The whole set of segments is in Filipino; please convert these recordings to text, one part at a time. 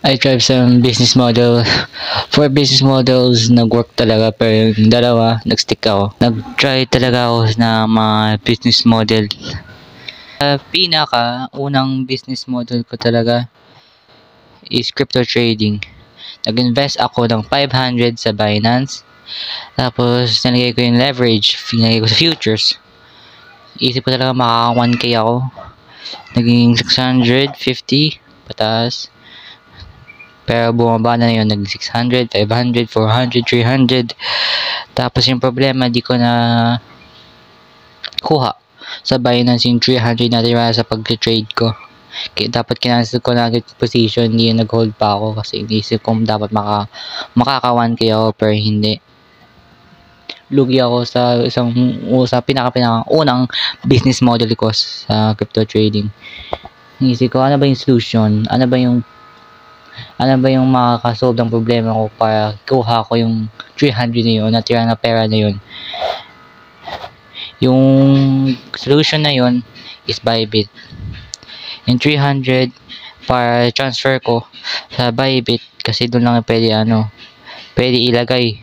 I tried some business model. For business models, nag-work talaga. Pero yung dalawa, nag-stick ako. Nag-try talaga ako na mga business model. Unang business model ko talaga is crypto trading. Nag-invest ako ng 500 sa Binance. Tapos, nalagay ko yung leverage. Nalagay ko sa futures. Isip ko talaga makaka 1K ako. Naging 650 pataas. Pero bumaba na yun. Nag 600, 500, 400, 300. Tapos yung problema, di ko na kuha sa Binance yung 300 na tira sa pag-trade ko. Kaya dapat kinancel ko na agad position, hindi nag-hold pa ako kasi inisip ko dapat makaka 1K ako pero hindi. Lugi ako sa unang business model ko sa crypto trading. Inisip ko ano ba yung solution? Ano ba yung makakasolve ng problema ko para kuha ko yung 300 na yun, natira na pera na yun. Yung solution na yun is Bybit. Yung 300 para transfer ko sa Bybit kasi doon lang pwede ilagay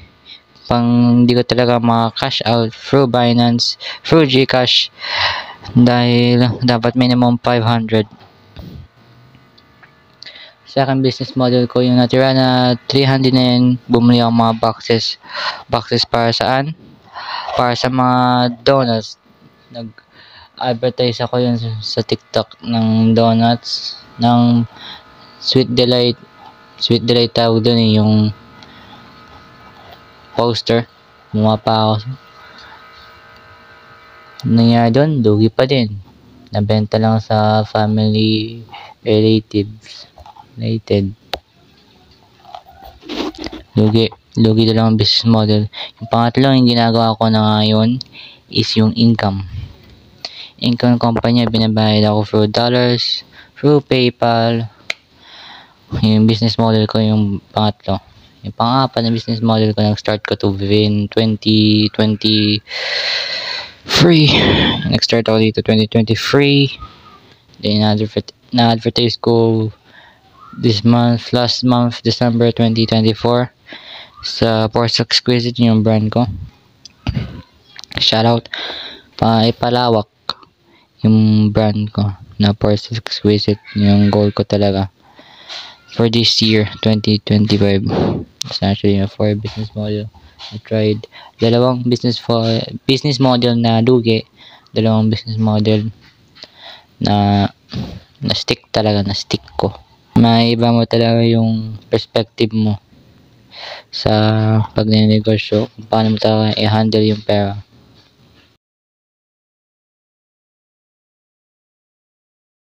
pang hindi ko talaga cash out through Binance, through GCash dahil dapat minimum 500. Second business model ko yung natira na 300 na yun, bumili ako mga boxes para saan? Para sa mga donuts. Nag-advertise ako yun sa TikTok ng donuts ng Sweet Delight tawag doon yung poster. Bumapa ako. Nangyari doon, lugi pa din. Nabenta lang sa family relatives. Lugi na lang ang business model. Yung pangatlo yung ginagawa ko na ngayon is yung income company. Binabayad ako through dollars, through PayPal. Yung business model ko yung pangatlo. Yung pang-apat na business model ko, nag-start ko to within 2023. Nag-start ako dito 2023. Then na-advertise ko last month, December 2024 sa Force Exquisite yung brand ko. Shoutout. Ipalawak yung brand ko na Force Exquisite, yung goal ko talaga for this year 2025. It's actually a 4 business model. I tried dalawang business model na lugi, dalawang business model na stick ko. Maiba mo talaga yung perspective mo sa pagnenegosyo, kung paano mo talaga i-handle yung pera.